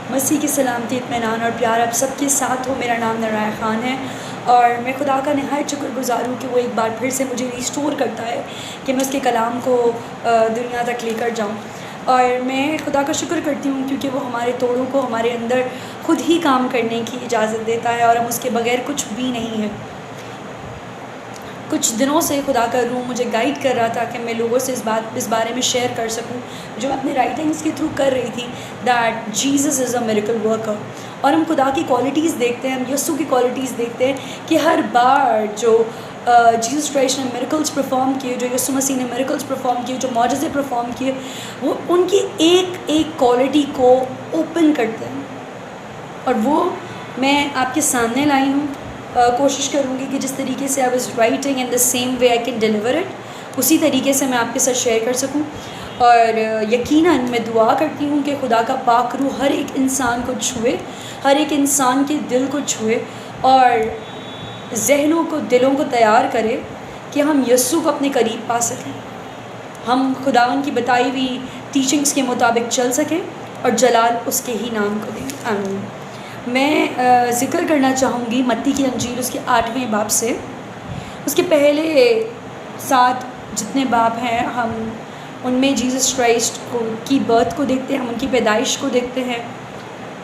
مسیح کی سلامتی، اطمینان اور پیار آپ سب کے ساتھ ہو۔ میرا نام نرایا خان ہے اور میں خدا کا نہایت شکر گزار ہوں کہ وہ ایک بار پھر سے مجھے ریسٹور کرتا ہے کہ میں اس کے کلام کو دنیا تک لے کر جاؤں۔ اور میں خدا کا شکر کرتی ہوں کیونکہ وہ ہمارے توڑوں کو ہمارے اندر خود ہی کام کرنے کی اجازت دیتا ہے اور ہم اس کے بغیر کچھ بھی نہیں ہیں۔ کچھ دنوں سے خدا کا روح مجھے گائیڈ کر رہا تھا کہ میں لوگوں سے اس بارے میں شیئر کر سکوں جو میں اپنے رائٹنگس کے تھرو کر رہی تھی، that Jesus is a miracle worker. اور ہم خدا کی کوالٹیز دیکھتے ہیں، ہم یسوع کی کوالٹیز دیکھتے ہیں کہ ہر بار جو جیزس کرائسٹ نے میریکلز پرفارم کیے، جو یسوع مسیح نے میریکلز پرفارم کیے، جو معجزے پرفارم کیے، وہ ان کی ایک ایک کوالٹی کو اوپن کرتے ہیں، اور وہ میں آپ کے سامنے لائی ہوں۔ کوشش کروں گی کہ جس طریقے سے I was writing in the same way I can deliver it, اسی طریقے سے میں آپ کے ساتھ شیئر کر سکوں۔ اور یقیناً میں دعا کرتی ہوں کہ خدا کا پاک روح ہر ایک انسان کو چھوئے، ہر ایک انسان کے دل کو چھوئے اور ذہنوں کو، دلوں کو تیار کرے کہ ہم یسوع کو اپنے قریب پا سکیں، ہم خداوند کی بتائی ہوئی ٹیچنگز کے مطابق چل سکیں اور جلال اس کے ہی نام کو دیں۔ آمین۔ میں ذکر کرنا چاہوں گی متی کی انجیل اس کے 8ویں باب سے۔ اس کے پہلے 7 جتنے باب ہیں ہم ان میں جیزس کرائسٹ کی برتھ کو دیکھتے ہیں، ہم ان کی پیدائش کو دیکھتے ہیں،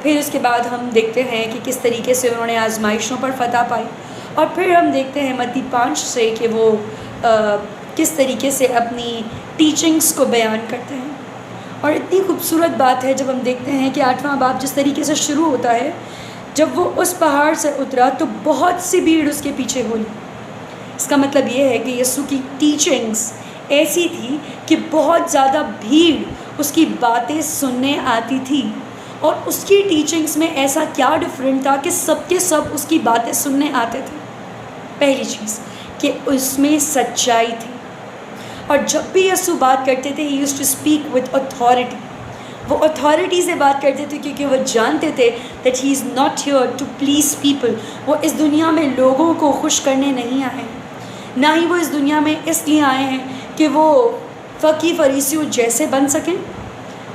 پھر اس کے بعد ہم دیکھتے ہیں کہ کس طریقے سے انہوں نے آزمائشوں پر فتح پائی، اور پھر ہم دیکھتے ہیں متی 5 سے کہ وہ کس طریقے سے اپنی ٹیچنگز کو بیان کرتے ہیں۔ اور اتنی خوبصورت بات ہے جب ہم دیکھتے ہیں کہ 8واں باب جس طریقے سے شروع ہوتا ہے، جب وہ اس پہاڑ سے اترا تو بہت سی بھیڑ اس کے پیچھے ہو لی۔ اس کا مطلب یہ ہے کہ یسوع کی ٹیچنگز ایسی تھی کہ بہت زیادہ بھیڑ اس کی باتیں سننے آتی تھی، اور اس کی ٹیچنگز میں ایسا کیا ڈفرینٹ تھا کہ سب کے سب اس کی باتیں سننے آتے تھے؟ پہلی چیز کہ اس میں سچائی تھی، اور جب بھی یسوع بات کرتے تھے ہی used to speak with authority, وہ اتھارٹی سے بات کرتے تھے کیونکہ وہ جانتے تھے that he is not here to please people. وہ اس دنیا میں لوگوں کو خوش کرنے نہیں آئے ہیں، نہ ہی وہ اس دنیا میں اس لیے آئے ہیں کہ وہ فقی فریسیوں جیسے بن سکیں۔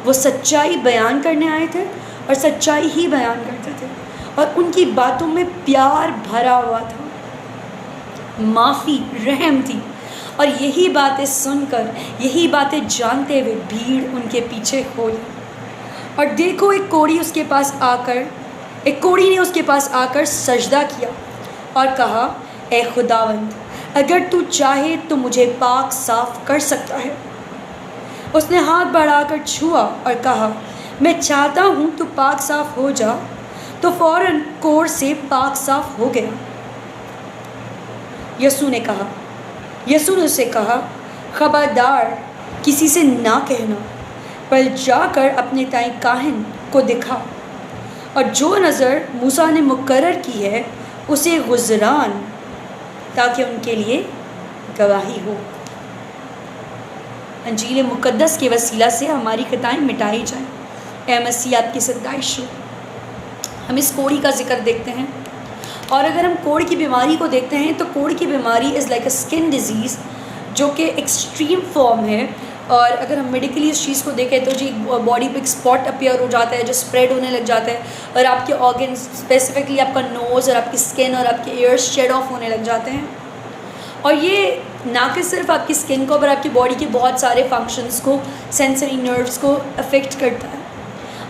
وہ سچائی بیان کرنے آئے تھے اور سچائی ہی بیان کرتے تھے، اور ان کی باتوں میں پیار بھرا ہوا تھا، معافی، رحم تھی، اور یہی باتیں سن کر، یہی باتیں جانتے ہوئے بھیڑ ان کے پیچھے ہو لی۔ اور دیکھو ایک کوڑی نے اس کے پاس آ کر سجدہ کیا اور کہا، اے خداوند، اگر تو چاہے تو مجھے پاک صاف کر سکتا ہے۔ اس نے ہاتھ بڑھا کر چھوا اور کہا، میں چاہتا ہوں تو پاک صاف ہو جا، تو فوراً کوڑ سے پاک صاف ہو گیا۔ یسوع نے اسے کہا، خبردار کسی سے نہ کہنا، پر جا کر اپنے تائیں کاہن کو دکھا، اور جو نظر موسیٰ نے مقرر کی ہے اسے گزران، تاکہ ان کے لیے گواہی ہو۔ انجیل مقدس کے وسیلہ سے ہماری خطائیں مٹائی جائیں۔ اے مسیح آپ کی ستائش ہو۔ ہم اس کوڑی کا ذکر دیکھتے ہیں، اور اگر ہم کوڑ کی بیماری کو دیکھتے ہیں تو کوڑ کی بیماری is like a skin disease, جو کہ ایکسٹریم فارم ہے، اور اگر ہم میڈیکلی اس چیز کو دیکھیں تو جی باڈی پہ ایک اسپاٹ اپیئر ہو جاتا ہے جو اسپریڈ ہونے لگ جاتا ہے، اور آپ کے آرگنز اسپیسیفکلی آپ کا نوز اور آپ کی اسکن اور آپ کے ایئرس شیڈ آف ہونے لگ جاتے ہیں، اور یہ نہ کہ صرف آپ کی اسکن کو پر آپ کی باڈی کے بہت سارے فنکشنز کو، سینسری نروز کو افیکٹ کرتا ہے۔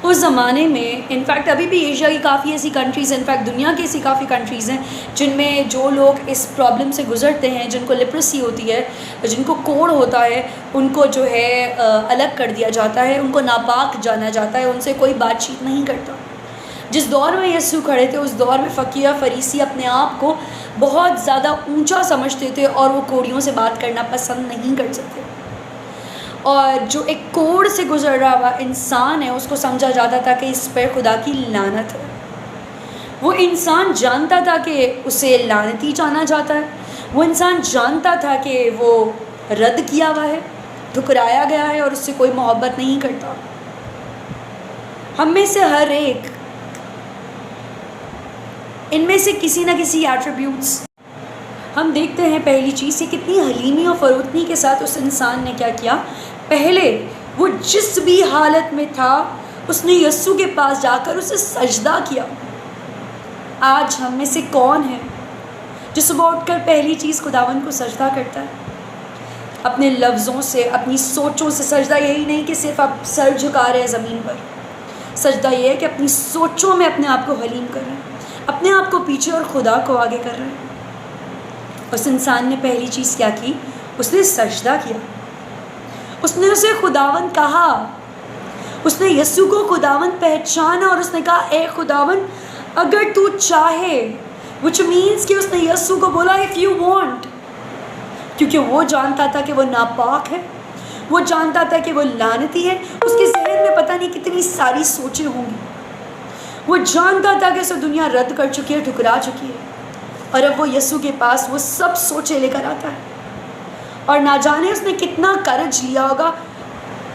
اس زمانے میں انفیکٹ ابھی بھی ایشیا کی کافی ایسی کنٹریز، انفیکٹ دنیا کی ایسی کافی کنٹریز ہیں جن میں جو لوگ اس پرابلم سے گزرتے ہیں، جن کو لیپریسی ہوتی ہے، جن کو کوڑ ہوتا ہے، ان کو جو ہے الگ کر دیا جاتا ہے، ان کو ناپاک جانا جاتا ہے، ان سے کوئی بات چیت نہیں کرتا۔ جس دور میں یسوع کھڑے تھے اس دور میں فقیہ فریسی اپنے آپ کو بہت زیادہ اونچا سمجھتے تھے، اور وہ کوڑیوں سے بات کرنا پسند نہیں کر سکتے، اور جو ایک کوڑ سے گزر رہا ہوا انسان ہے اس کو سمجھا جاتا تھا کہ اس پر خدا کی لعنت ہے۔ وہ انسان جانتا تھا کہ اسے لعنتی جانا جاتا ہے، وہ انسان جانتا تھا کہ وہ رد کیا ہوا ہے، ٹھکرایا گیا ہے، اور اس سے کوئی محبت نہیں کرتا۔ ہم میں سے ہر ایک ان میں سے کسی نہ کسی ایٹریبیوٹس ہم دیکھتے ہیں۔ پہلی چیز یہ کتنی حلیمی اور فروتنی کے ساتھ اس انسان نے کیا کیا، پہلے وہ جس بھی حالت میں تھا اس نے یسوع کے پاس جا کر اسے سجدہ کیا۔ آج ہم میں سے کون ہے جو صبح اٹھ کر پہلی چیز خداوند کو سجدہ کرتا ہے؟ اپنے لفظوں سے، اپنی سوچوں سے۔ سجدہ یہی نہیں کہ صرف آپ سر جھکا رہے ہیں زمین پر، سجدہ یہ ہے کہ اپنی سوچوں میں اپنے آپ کو حلیم کر رہے ہیں، اپنے آپ کو پیچھے اور خدا کو آگے کر رہے ہیں۔ اس انسان نے پہلی چیز کیا کی؟ اس نے سجدہ کیا۔ اس نے اسے خداوند کہا، اس نے یسوع کو خداوند پہچانا اور اس نے کہا اے خداوند اگر تو چاہے، which means کہ اس نے یسوع کو بولا if you want، کیونکہ وہ جانتا تھا کہ وہ ناپاک ہے، وہ جانتا تھا کہ وہ لعنتی ہے۔ اس کے ذہن میں پتہ نہیں کتنی ساری سوچیں ہوں گی۔ وہ جانتا تھا کہ اسے دنیا رد کر چکی ہے، ٹھکرا چکی ہے، اور اب وہ یسوع کے پاس وہ سب سوچیں لے کر آتا ہے۔ اور نہ جانے اس نے کتنا کرج لیا ہوگا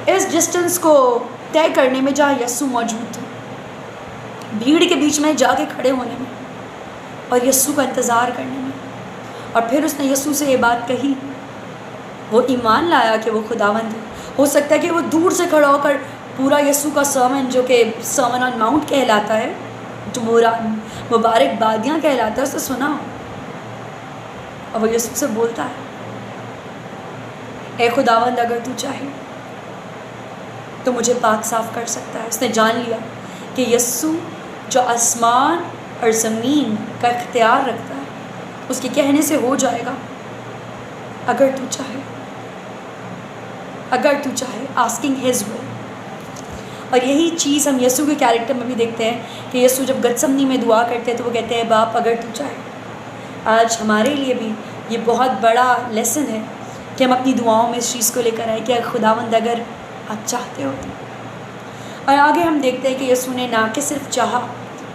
اس ڈسٹنس کو طے کرنے میں جہاں یسوع موجود تھے، بھیڑ کے بیچ میں جا کے کھڑے ہونے میں اور یسوع کا انتظار کرنے میں۔ اور پھر اس نے یسوع سے یہ بات کہی، وہ ایمان لایا کہ وہ خداوند ہے۔ ہو سکتا ہے کہ وہ دور سے کھڑا ہو کر پورا یسوع کا سرمن، جو کہ سرمن آن ماؤنٹ کہلاتا ہے، جو مبارک بادیاں کہلاتا ہے، اسے سنا ہو، اور وہ یسوع سے بولتا ہے اے خداوند اگر تو چاہے تو مجھے پاک صاف کر سکتا ہے۔ اس نے جان لیا کہ یسوع جو آسمان اور زمین کا اختیار رکھتا ہے، اس کے کہنے سے ہو جائے گا اگر تو چاہے، اگر تو چاہے، آسکنگ ہز ول۔ اور یہی چیز ہم یسوع کے کیریکٹر میں بھی دیکھتے ہیں کہ یسوع جب گتسمنی میں دعا کرتے ہیں تو وہ کہتے ہیں باپ اگر تو چاہے۔ آج ہمارے لیے بھی یہ بہت بڑا لیسن ہے کہ ہم اپنی دعاؤں میں اس چیز کو لے کر آئیں کہ خداوند اگر آپ چاہتے ہو۔ اور آگے ہم دیکھتے ہیں کہ یسوع نے نہ کہ صرف چاہا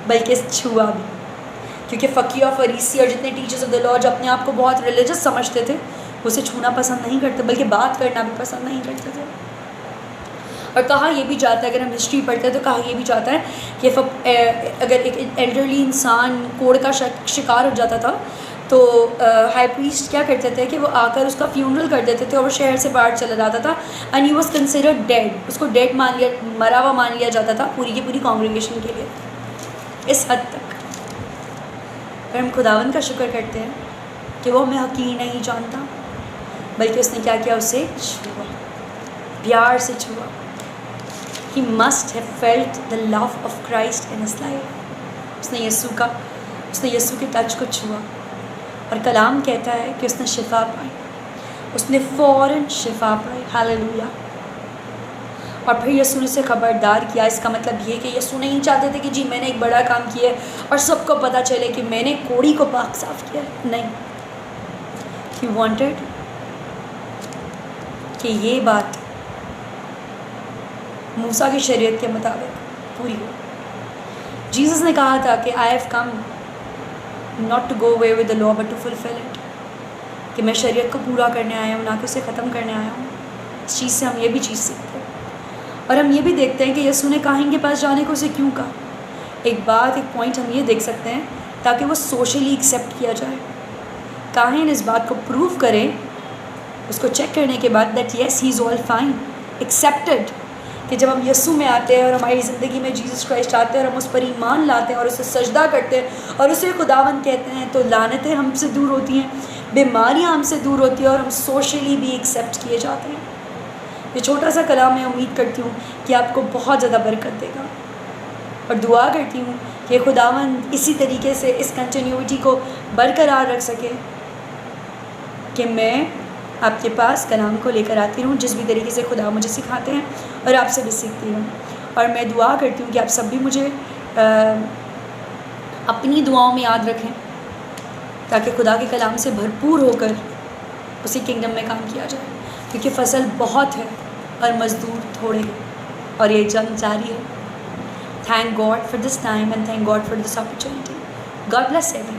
بلکہ چھوا بھی، کیونکہ فقیہ اور فریسی اور جتنے ٹیچرز آف دا لاء جو اپنے آپ کو بہت ریلیجس سمجھتے تھے، اسے چھونا پسند نہیں کرتے، بلکہ بات کرنا بھی پسند نہیں کرتے تھے۔ اور کہا یہ بھی جاتا ہے، اگر ہم ہسٹری پڑھتے ہیں تو کہا یہ بھی جاتا ہے کہ اگر ایک ایلڈرلی انسان کوڑ کا شکار ہو جاتا تھا تو ہائی پریسٹ کیا کرتے تھے کہ وہ آ کر اس کا فیونرل کر دیتے تھے اور وہ شہر سے باہر چلا جاتا تھا، and he was considered dead. اس کو ڈیڈ مرا ہوا مان لیا جاتا تھا پوری کی پوری کانگریگیشن کے لیے۔ اس حد تک اگر ہم خداوند کا شکر کرتے ہیں کہ وہ ہمیں حقیر نہیں جانتا، بلکہ اس نے کیا کیا؟ اسے چھوا، پیار سے چھوا۔ He must have felt the love of Christ in his life۔ اس نے یسوع کے ٹچ کو چھوا، اور کلام کہتا ہے کہ اس نے شفا پائی، اس نے فوراً شفا پائی۔ ہاللویا۔ اور پھر یسوع نے اسے خبردار کیا۔ اس کا مطلب یہ کہ یسوع نہیں چاہتے تھے کہ جی میں نے ایک بڑا کام کیا ہے اور سب کو پتہ چلے کہ میں نے کوڑی کو پاک صاف کیا ہے، نہیں۔ He wanted کہ یہ بات موسیٰ کی شریعت کے مطابق پوری ہو۔ جیسس نے کہا تھا کہ I have come not to go away with the law but to fulfill it، کہ میں شریعت کو پورا کرنے آیا ہوں، نہ کہ اسے ختم کرنے آیا ہوں۔ اس چیز سے ہم یہ بھی چیز سیکھتے ہیں، اور ہم یہ بھی دیکھتے ہیں کہ یسوع نے کاہن کے پاس جانے کو اسے کیوں کہا۔ ایک بات، ایک پوائنٹ ہم یہ دیکھ سکتے ہیں تاکہ وہ سوشلی ایکسیپٹ کیا جائے۔ کاہن اس بات کو پروو کرے، اس کو چیک کرنے کے بعد that yes he is all fine, accepted, کہ جب ہم یسوع میں آتے ہیں اور ہماری زندگی میں جیسس کرائسٹ آتے ہیں اور ہم اس پر ایمان لاتے ہیں اور اسے سجدہ کرتے ہیں اور اسے خداوند کہتے ہیں، تو لعنتیں ہم سے دور ہوتی ہیں، بیماریاں ہم سے دور ہوتی ہیں، اور ہم سوشلی بھی ایکسیپٹ کیے جاتے ہیں۔ یہ چھوٹا سا کلام میں امید کرتی ہوں کہ آپ کو بہت زیادہ برکت دے گا، اور دعا کرتی ہوں کہ خداوند اسی طریقے سے اس کنٹینیوٹی کو برقرار رکھ سکے کہ میں آپ کے پاس کلام کو لے کر آتی رہوں جس بھی طریقے سے خدا مجھے سکھاتے ہیں، اور آپ سے بھی سیکھتی ہوں۔ اور میں دعا کرتی ہوں کہ آپ سب بھی مجھے اپنی دعاؤں میں یاد رکھیں، تاکہ خدا کے کلام سے بھرپور ہو کر اسی کنگڈم میں کام کیا جائے، کیونکہ فصل بہت ہے اور مزدور تھوڑے ہیں، اور یہ جنگ جاری ہے۔ Thank God for this time and thank God for this opportunity. God bless every